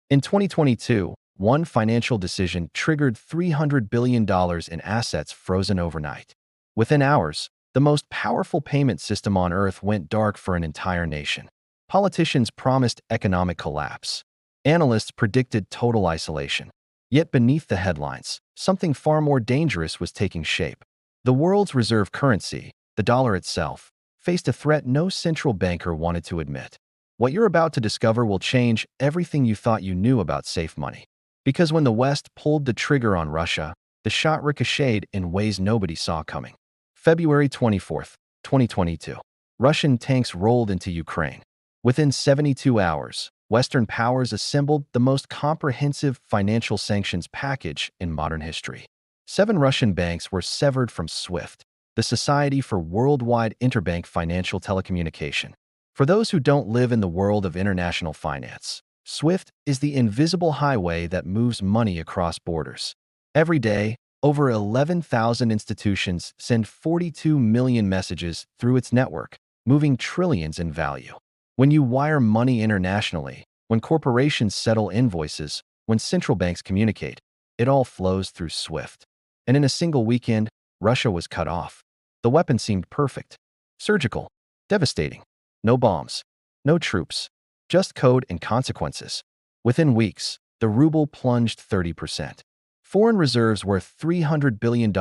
In 2022, one financial decision triggered $300 billion in assets frozen overnight. Within hours, the most powerful payment system on Earth went dark for an entire nation. Politicians promised economic collapse. Analysts predicted total isolation. Yet beneath the headlines, something far more dangerous was taking shape. The world's reserve currency, the dollar itself, faced a threat no central banker wanted to admit. What you're about to discover will change everything you thought you knew about safe money. Because when the West pulled the trigger on Russia, the shot ricocheted in ways nobody saw coming. February 24th, 2022. Russian tanks rolled into Ukraine. Within 72 hours, Western powers assembled the most comprehensive financial sanctions package in modern history. 7 Russian banks were severed from SWIFT, the Society for Worldwide Interbank Financial Telecommunication. For those who don't live in the world of international finance, SWIFT is the invisible highway that moves money across borders. Every day, over 11,000 institutions send 42 million messages through its network, moving trillions in value. When you wire money internationally, when corporations settle invoices, when central banks communicate, it all flows through SWIFT. And in a single weekend, Russia was cut off. The weapon seemed perfect, surgical, devastating. No bombs, no troops, just code and consequences. Within weeks, the ruble plunged 30%. Foreign reserves worth $300 billion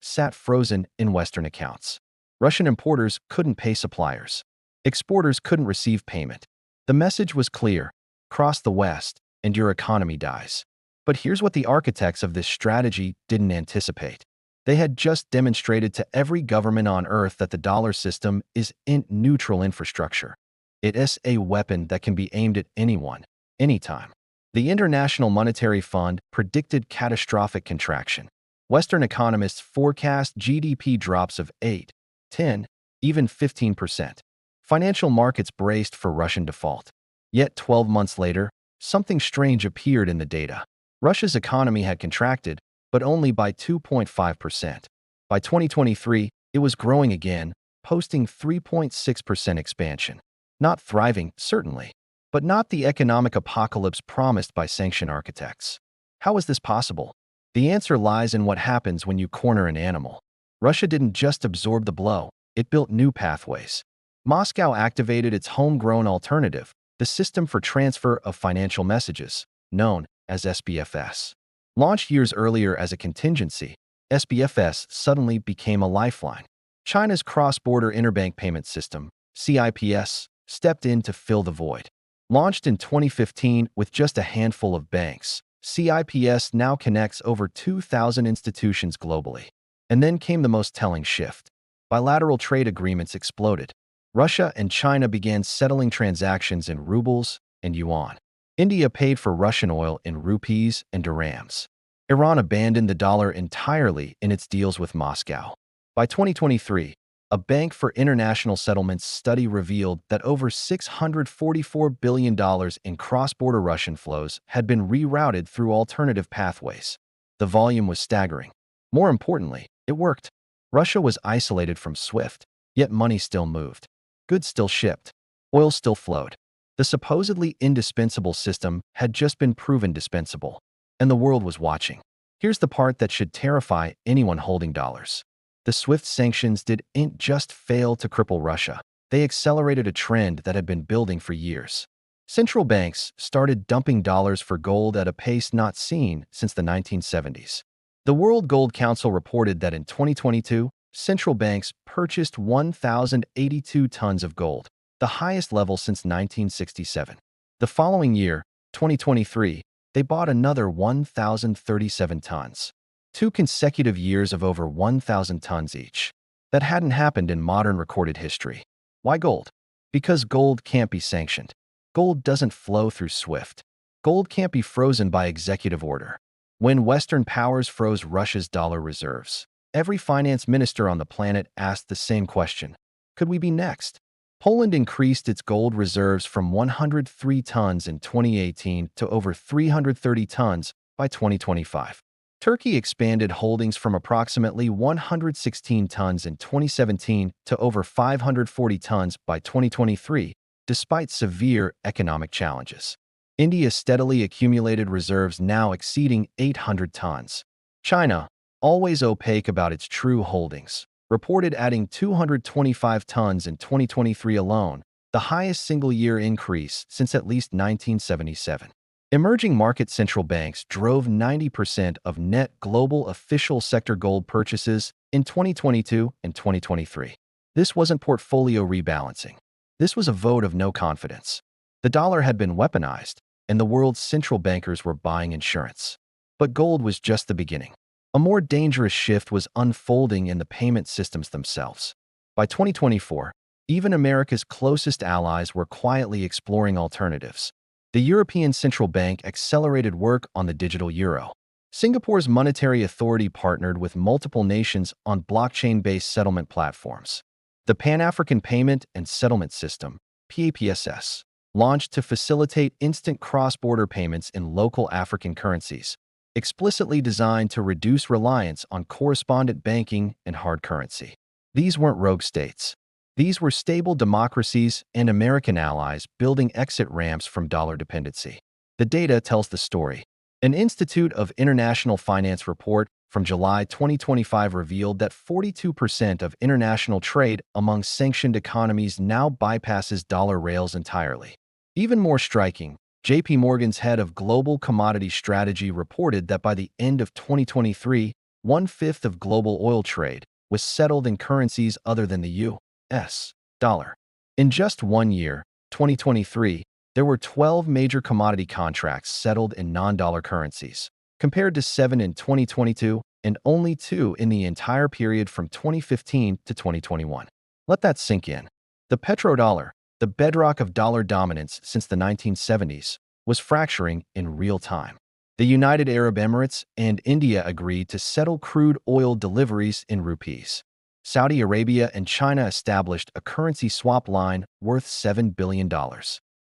sat frozen in Western accounts. Russian importers couldn't pay suppliers. Exporters couldn't receive payment. The message was clear: cross the West, and your economy dies. But here's what the architects of this strategy didn't anticipate. They had just demonstrated to every government on Earth that the dollar system is neutral infrastructure. It is a weapon that can be aimed at anyone, anytime. The International Monetary Fund predicted catastrophic contraction. Western economists forecast GDP drops of 8, 10, even 15%. Financial markets braced for Russian default. Yet 12 months later, something strange appeared in the data. Russia's economy had contracted, but only by 2.5%. By 2023, it was growing again, posting 3.6% expansion. Not thriving, certainly, but not the economic apocalypse promised by sanction architects. How is this possible? The answer lies in what happens when you corner an animal. Russia didn't just absorb the blow, it built new pathways. Moscow activated its homegrown alternative, the System for Transfer of Financial Messages, known as SPFS. Launched years earlier as a contingency, SPFS suddenly became a lifeline. China's cross-border interbank payment system, CIPS, stepped in to fill the void. Launched in 2015 with just a handful of banks, CIPS now connects over 2,000 institutions globally. And then came the most telling shift. Bilateral trade agreements exploded. Russia and China began settling transactions in rubles and yuan. India paid for Russian oil in rupees and dirhams. Iran abandoned the dollar entirely in its deals with Moscow. By 2023, a Bank for International Settlements study revealed that over $644 billion in cross-border Russian flows had been rerouted through alternative pathways. The volume was staggering. More importantly, it worked. Russia was isolated from SWIFT, yet money still moved. Goods still shipped. Oil still flowed. The supposedly indispensable system had just been proven dispensable. And the world was watching. Here's the part that should terrify anyone holding dollars. The SWIFT sanctions didn't just fail to cripple Russia. They accelerated a trend that had been building for years. Central banks started dumping dollars for gold at a pace not seen since the 1970s. The World Gold Council reported that in 2022, central banks purchased 1,082 tons of gold, the highest level since 1967. The following year, 2023, they bought another 1,037 tons. 2 consecutive years of over 1,000 tons each. That hadn't happened in modern recorded history. Why gold? Because gold can't be sanctioned. Gold doesn't flow through SWIFT. Gold can't be frozen by executive order. When Western powers froze Russia's dollar reserves, every finance minister on the planet asked the same question: could we be next? Poland increased its gold reserves from 103 tons in 2018 to over 330 tons by 2025. Turkey expanded holdings from approximately 116 tons in 2017 to over 540 tons by 2023, despite severe economic challenges. India steadily accumulated reserves now exceeding 800 tons. China, always opaque about its true holdings, reported adding 225 tons in 2023 alone, the highest single-year increase since at least 1977. Emerging market central banks drove 90% of net global official sector gold purchases in 2022 and 2023. This wasn't portfolio rebalancing. This was a vote of no confidence. The dollar had been weaponized, and the world's central bankers were buying insurance. But gold was just the beginning. A more dangerous shift was unfolding in the payment systems themselves. By 2024, even America's closest allies were quietly exploring alternatives. The European Central Bank accelerated work on the digital euro. Singapore's monetary authority partnered with multiple nations on blockchain-based settlement platforms. The Pan-African Payment and Settlement System, PAPSS, launched to facilitate instant cross-border payments in local African currencies, explicitly designed to reduce reliance on correspondent banking and hard currency. These weren't rogue states. These were stable democracies and American allies building exit ramps from dollar dependency. The data tells the story. An Institute of International Finance report from July 2025 revealed that 42% of international trade among sanctioned economies now bypasses dollar rails entirely. Even more striking, JP Morgan's head of global commodity strategy reported that by the end of 2023, 1/5 of global oil trade was settled in currencies other than the U.S. dollar. In just 1 year, 2023, there were 12 major commodity contracts settled in non-dollar currencies, compared to 7 in 2022 and only 2 in the entire period from 2015 to 2021. Let that sink in. The petrodollar, the bedrock of dollar dominance since the 1970s, was fracturing in real time. The United Arab Emirates and India agreed to settle crude oil deliveries in rupees. Saudi Arabia and China established a currency swap line worth $7 billion.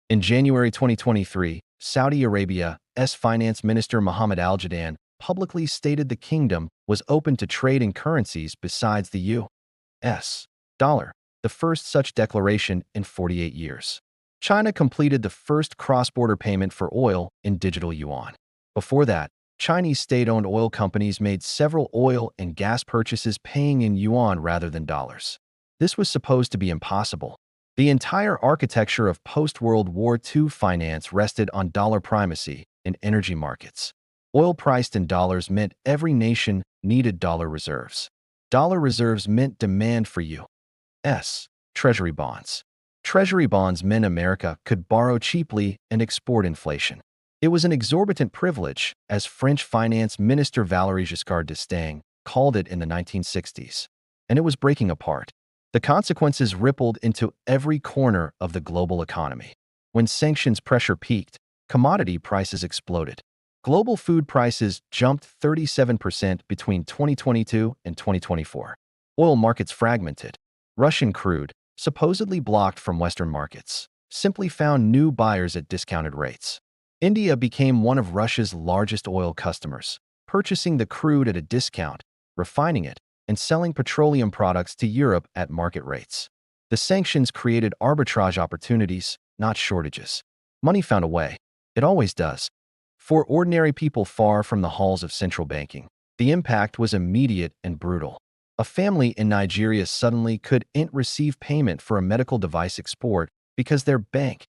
In January 2023, Saudi Arabia's Finance Minister Mohammed Al-Jadaan publicly stated the kingdom was open to trade in currencies besides the U.S. dollar, the first such declaration in 48 years. China completed the first cross-border payment for oil in digital yuan. Before that, Chinese state-owned oil companies made several oil and gas purchases paying in yuan rather than dollars. This was supposed to be impossible. The entire architecture of post-World War II finance rested on dollar primacy in energy markets. Oil priced in dollars meant every nation needed dollar reserves. Dollar reserves meant demand for U.S. Treasury bonds. Treasury bonds meant America could borrow cheaply and export inflation. It was an exorbitant privilege, as French Finance Minister Valéry Giscard d'Estaing called it in the 1960s. And it was breaking apart. The consequences rippled into every corner of the global economy. When sanctions pressure peaked, commodity prices exploded. Global food prices jumped 37% between 2022 and 2024. Oil markets fragmented. Russian crude, supposedly blocked from Western markets, simply found new buyers at discounted rates. India became one of Russia's largest oil customers, purchasing the crude at a discount, refining it, and selling petroleum products to Europe at market rates. The sanctions created arbitrage opportunities, not shortages. Money found a way. It always does. For ordinary people far from the halls of central banking, the impact was immediate and brutal. A family in Nigeria suddenly couldn't receive payment for a medical device export because their bank's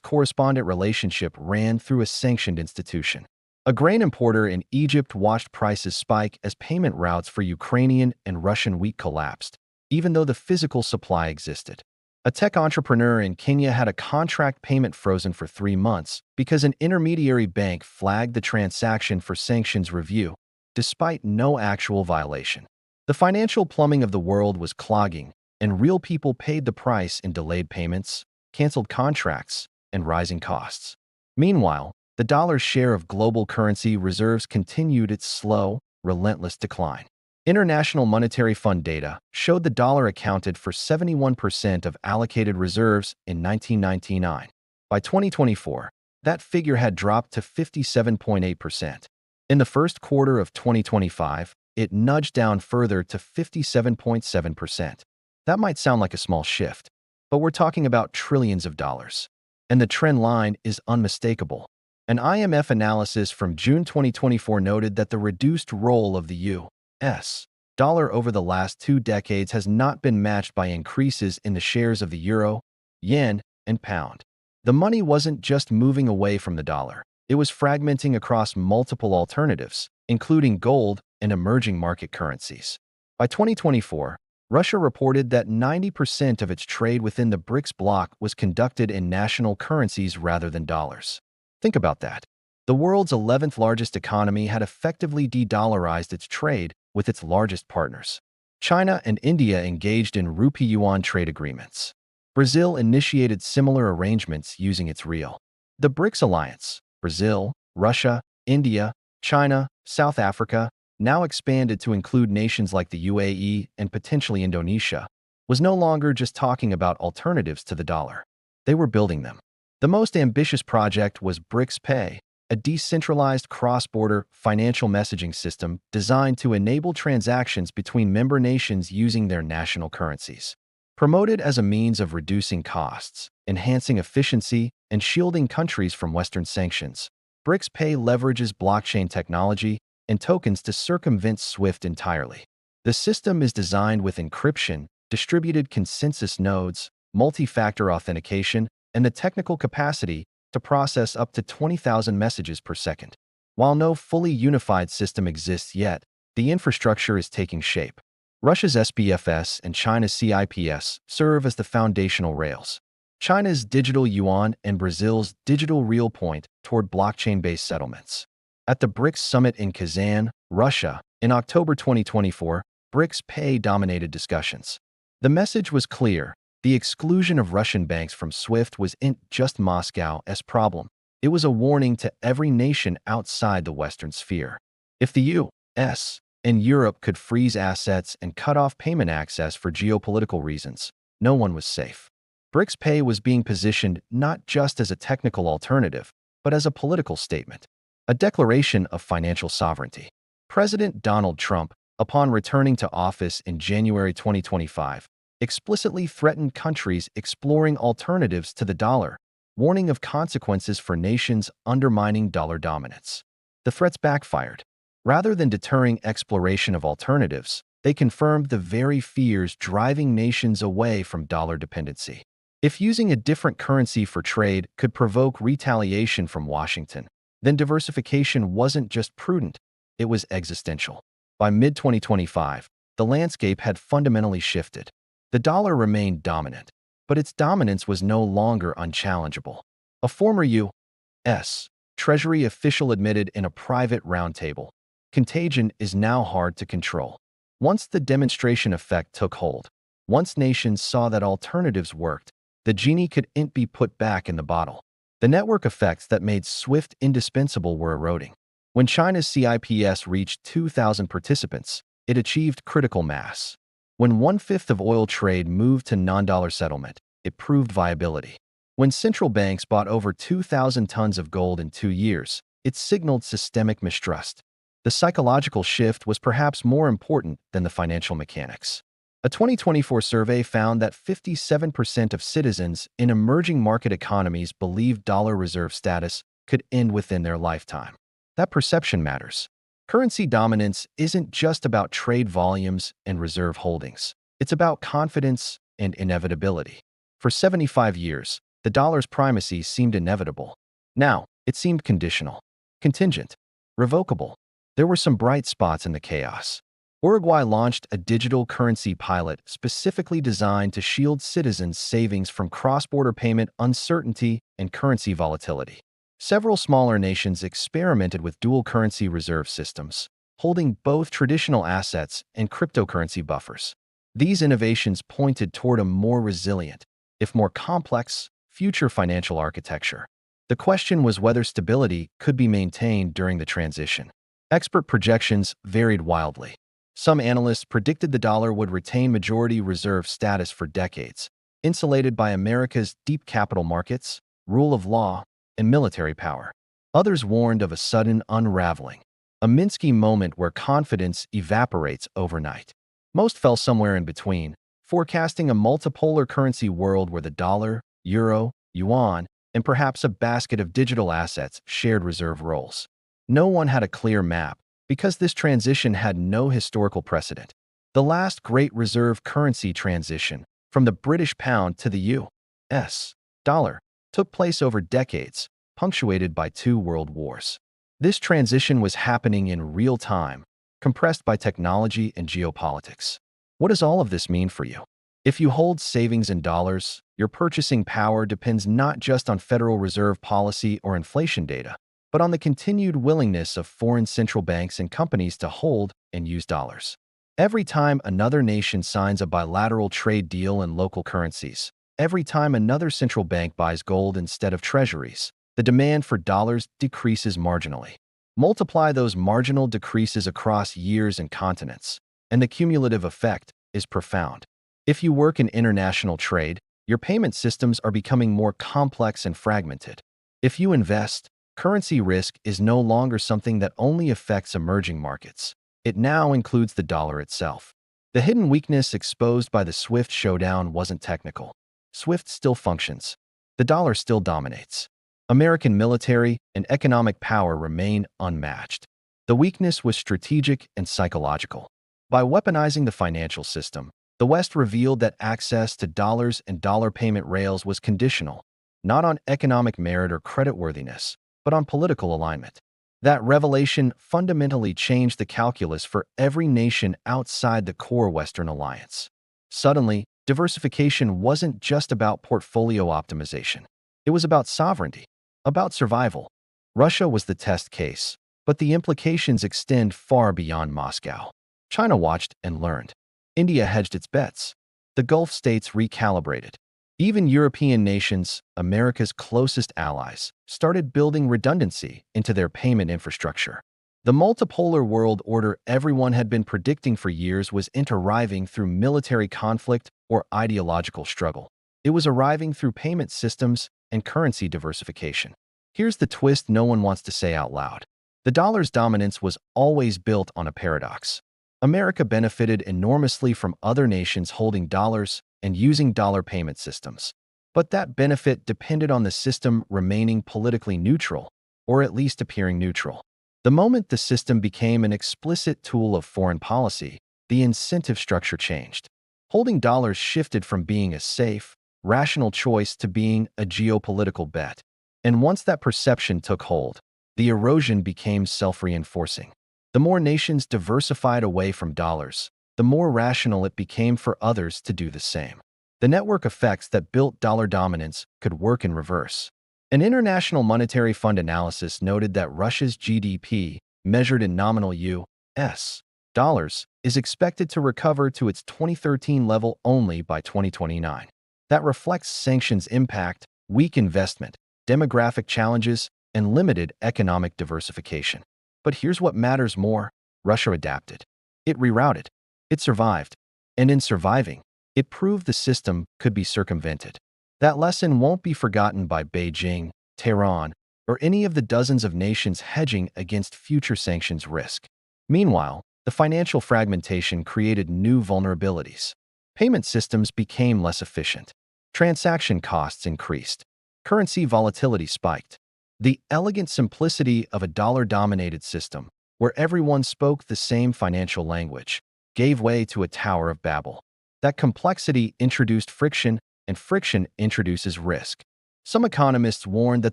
correspondent relationship ran through a sanctioned institution. A grain importer in Egypt watched prices spike as payment routes for Ukrainian and Russian wheat collapsed, even though the physical supply existed. A tech entrepreneur in Kenya had a contract payment frozen for 3 months because an intermediary bank flagged the transaction for sanctions review, despite no actual violation. The financial plumbing of the world was clogging, and real people paid the price in delayed payments, canceled contracts, and rising costs. Meanwhile, the dollar's share of global currency reserves continued its slow, relentless decline. International Monetary Fund data showed the dollar accounted for 71% of allocated reserves in 1999. By 2024, that figure had dropped to 57.8%. In the first quarter of 2025, it nudged down further to 57.7%. That might sound like a small shift, but we're talking about trillions of dollars. and the trend line is unmistakable. An IMF analysis from June 2024 noted that the reduced role of the U.S. dollar over the last 2 decades has not been matched by increases in the shares of the euro, yen, and pound. The money wasn't just moving away from the dollar. It was fragmenting across multiple alternatives, including gold and emerging market currencies. By 2024, Russia reported that 90% of its trade within the BRICS bloc was conducted in national currencies rather than dollars. Think about that. The world's 11th largest economy had effectively de-dollarized its trade with its largest partners. China and India engaged in rupee-yuan trade agreements. Brazil initiated similar arrangements using its real. The BRICS alliance, Brazil, Russia, India, China, South Africa, now expanded to include nations like the UAE and potentially Indonesia, was no longer just talking about alternatives to the dollar. They were building them. The most ambitious project was BRICS Pay, a decentralized cross-border financial messaging system designed to enable transactions between member nations using their national currencies. Promoted as a means of reducing costs, enhancing efficiency, and shielding countries from Western sanctions, BRICS Pay leverages blockchain technology and tokens to circumvent SWIFT entirely. The system is designed with encryption, distributed consensus nodes, multi-factor authentication, and the technical capacity to process up to 20,000 messages per second. While no fully unified system exists yet, the infrastructure is taking shape. Russia's SPFS and China's CIPS serve as the foundational rails. China's digital yuan and Brazil's digital real point toward blockchain-based settlements. At the BRICS summit in Kazan, Russia, in October 2024, BRICS Pay dominated discussions. The message was clear. The exclusion of Russian banks from SWIFT wasn't just Moscow's problem. It was a warning to every nation outside the Western sphere. If the U.S. and Europe could freeze assets and cut off payment access for geopolitical reasons, no one was safe. BRICS Pay was being positioned not just as a technical alternative, but as a political statement, a declaration of financial sovereignty. President Donald Trump, upon returning to office in January 2025, explicitly threatened countries exploring alternatives to the dollar, warning of consequences for nations undermining dollar dominance. The threats backfired. Rather than deterring exploration of alternatives, they confirmed the very fears driving nations away from dollar dependency. If using a different currency for trade could provoke retaliation from Washington, then diversification wasn't just prudent, it was existential. By mid-2025, the landscape had fundamentally shifted. The dollar remained dominant, but its dominance was no longer unchallengeable. A former U.S. Treasury official admitted in a private roundtable, contagion is now hard to control. Once the demonstration effect took hold, once nations saw that alternatives worked, the genie couldn't be put back in the bottle. The network effects that made SWIFT indispensable were eroding. When China's CIPS reached 2,000 participants, it achieved critical mass. When 1/5 of oil trade moved to non-dollar settlement, it proved viability. When central banks bought over 2,000 tons of gold in 2 years, it signaled systemic mistrust. The psychological shift was perhaps more important than the financial mechanics. A 2024 survey found that 57% of citizens in emerging market economies believed dollar reserve status could end within their lifetime. That perception matters. Currency dominance isn't just about trade volumes and reserve holdings. It's about confidence and inevitability. For 75 years, the dollar's primacy seemed inevitable. Now, it seemed conditional, contingent, revocable. There were some bright spots in the chaos. Uruguay launched a digital currency pilot specifically designed to shield citizens' savings from cross-border payment uncertainty and currency volatility. Several smaller nations experimented with dual currency reserve systems, holding both traditional assets and cryptocurrency buffers. These innovations pointed toward a more resilient, if more complex, future financial architecture. The question was whether stability could be maintained during the transition. Expert projections varied wildly. Some analysts predicted the dollar would retain majority reserve status for decades, insulated by America's deep capital markets, rule of law, and military power. Others warned of a sudden unraveling, a Minsky moment where confidence evaporates overnight. Most fell somewhere in between, forecasting a multipolar currency world where the dollar, euro, yuan, and perhaps a basket of digital assets shared reserve roles. No one had a clear map because this transition had no historical precedent. The last great reserve currency transition, from the British pound to the U.S. dollar, took place over decades, punctuated by 2 world wars. This transition was happening in real time, compressed by technology and geopolitics. What does all of this mean for you? If you hold savings in dollars, your purchasing power depends not just on Federal Reserve policy or inflation data, but on the continued willingness of foreign central banks and companies to hold and use dollars. Every time another nation signs a bilateral trade deal in local currencies, every time another central bank buys gold instead of treasuries, the demand for dollars decreases marginally. Multiply those marginal decreases across years and continents, and the cumulative effect is profound. If you work in international trade, your payment systems are becoming more complex and fragmented. If you invest, currency risk is no longer something that only affects emerging markets. It now includes the dollar itself. The hidden weakness exposed by the SWIFT showdown wasn't technical. SWIFT still functions. The dollar still dominates. American military and economic power remain unmatched. The weakness was strategic and psychological. By weaponizing the financial system, the West revealed that access to dollars and dollar payment rails was conditional, not on economic merit or creditworthiness, but on political alignment. That revelation fundamentally changed the calculus for every nation outside the core Western alliance. Suddenly, diversification wasn't just about portfolio optimization. It was about sovereignty, about survival. Russia was the test case, but the implications extend far beyond Moscow. China watched and learned. India hedged its bets. The Gulf states recalibrated. Even European nations, America's closest allies, started building redundancy into their payment infrastructure. The multipolar world order everyone had been predicting for years was arriving through military conflict or ideological struggle. It was arriving through payment systems and currency diversification. Here's the twist no one wants to say out loud. The dollar's dominance was always built on a paradox. America benefited enormously from other nations holding dollars and using dollar payment systems. But that benefit depended on the system remaining politically neutral, or at least appearing neutral. The moment the system became an explicit tool of foreign policy, the incentive structure changed. Holding dollars shifted from being a safe, rational choice to being a geopolitical bet. And once that perception took hold, the erosion became self-reinforcing. The more nations diversified away from dollars, the more rational it became for others to do the same. The network effects that built dollar dominance could work in reverse. An International Monetary Fund analysis noted that Russia's GDP, measured in nominal U.S. dollars, is expected to recover to its 2013 level only by 2029. That reflects sanctions' impact, weak investment, demographic challenges, and limited economic diversification. But here's what matters more: Russia adapted. It rerouted. It survived. And in surviving, it proved the system could be circumvented. That lesson won't be forgotten by Beijing, Tehran, or any of the dozens of nations hedging against future sanctions risk. Meanwhile, the financial fragmentation created new vulnerabilities. Payment systems became less efficient. Transaction costs increased. Currency volatility spiked. The elegant simplicity of a dollar-dominated system, where everyone spoke the same financial language, gave way to a Tower of Babel. That complexity introduced friction, and friction introduces risk. Some economists warned that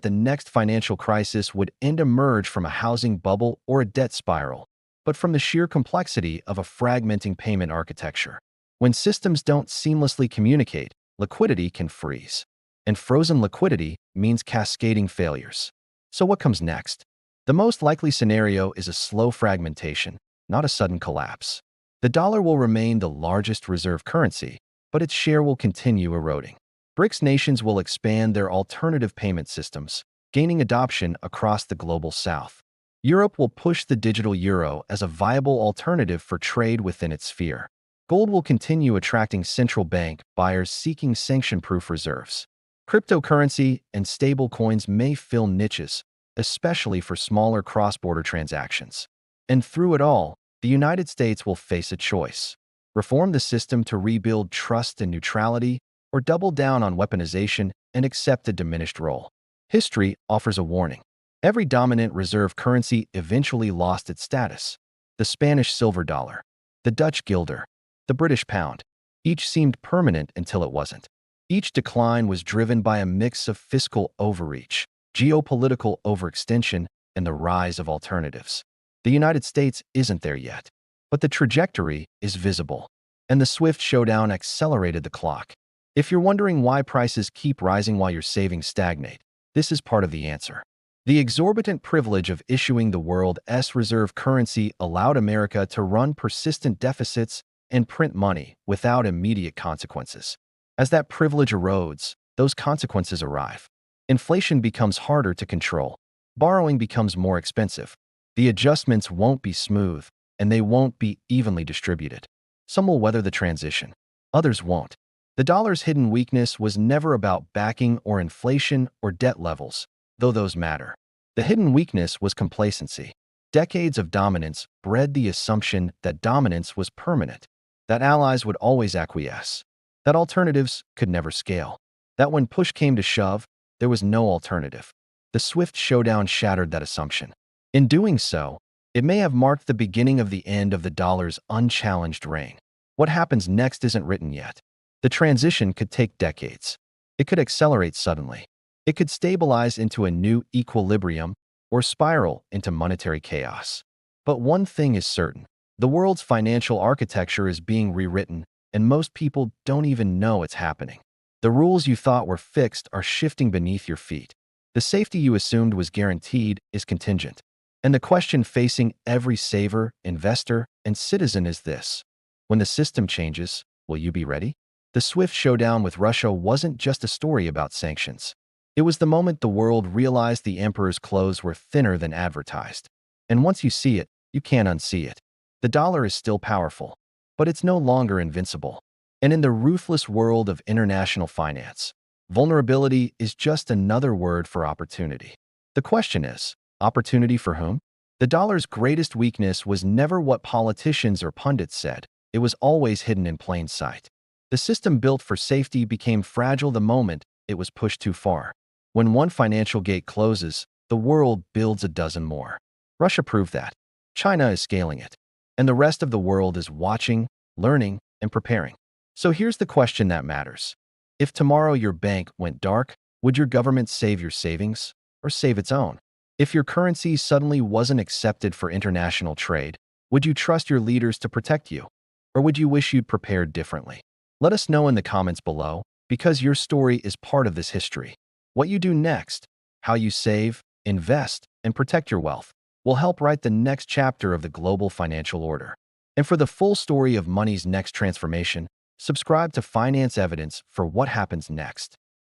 the next financial crisis would emerge from a housing bubble or a debt spiral, but from the sheer complexity of a fragmenting payment architecture. When systems don't seamlessly communicate, liquidity can freeze. And frozen liquidity means cascading failures. So what comes next? The most likely scenario is a slow fragmentation, not a sudden collapse. The dollar will remain the largest reserve currency, but its share will continue eroding. BRICS nations will expand their alternative payment systems, gaining adoption across the global south. Europe will push the digital euro as a viable alternative for trade within its sphere. Gold will continue attracting central bank buyers seeking sanction-proof reserves. Cryptocurrency and stablecoins may fill niches, especially for smaller cross-border transactions. And through it all, the United States will face a choice: reform the system to rebuild trust and neutrality, or double down on weaponization and accept a diminished role. History offers a warning. Every dominant reserve currency eventually lost its status. The Spanish silver dollar, the Dutch guilder, the British pound. Each seemed permanent until it wasn't. Each decline was driven by a mix of fiscal overreach, geopolitical overextension, and the rise of alternatives. The United States isn't there yet, but the trajectory is visible, and the swift showdown accelerated the clock. If you're wondering why prices keep rising while your savings stagnate, this is part of the answer. The exorbitant privilege of issuing the world's reserve currency allowed America to run persistent deficits and print money without immediate consequences. As that privilege erodes, those consequences arrive. Inflation becomes harder to control. Borrowing becomes more expensive. The adjustments won't be smooth, and they won't be evenly distributed. Some will weather the transition. Others won't. The dollar's hidden weakness was never about backing or inflation or debt levels, though those matter. The hidden weakness was complacency. Decades of dominance bred the assumption that dominance was permanent, that allies would always acquiesce, that alternatives could never scale, that when push came to shove, there was no alternative. The swift showdown shattered that assumption. In doing so, it may have marked the beginning of the end of the dollar's unchallenged reign. What happens next isn't written yet. The transition could take decades. It could accelerate suddenly. It could stabilize into a new equilibrium or spiral into monetary chaos. But one thing is certain. The world's financial architecture is being rewritten, and most people don't even know it's happening. The rules you thought were fixed are shifting beneath your feet. The safety you assumed was guaranteed is contingent. And the question facing every saver, investor, and citizen is this: when the system changes, will you be ready? The swift showdown with Russia wasn't just a story about sanctions. It was the moment the world realized the emperor's clothes were thinner than advertised. And once you see it, you can't unsee it. The dollar is still powerful, but it's no longer invincible. And in the ruthless world of international finance, vulnerability is just another word for opportunity. The question is, opportunity for whom? The dollar's greatest weakness was never what politicians or pundits said. It was always hidden in plain sight. The system built for safety became fragile the moment it was pushed too far. When one financial gate closes, the world builds a dozen more. Russia proved that. China is scaling it. And the rest of the world is watching, learning, and preparing. So here's the question that matters. If tomorrow your bank went dark, would your government save your savings or save its own? If your currency suddenly wasn't accepted for international trade, would you trust your leaders to protect you? Or would you wish you'd prepared differently? Let us know in the comments below, because your story is part of this history. What you do next, how you save, invest, and protect your wealth will help write the next chapter of the global financial order. And for the full story of money's next transformation, subscribe to Finance Evidence for what happens next.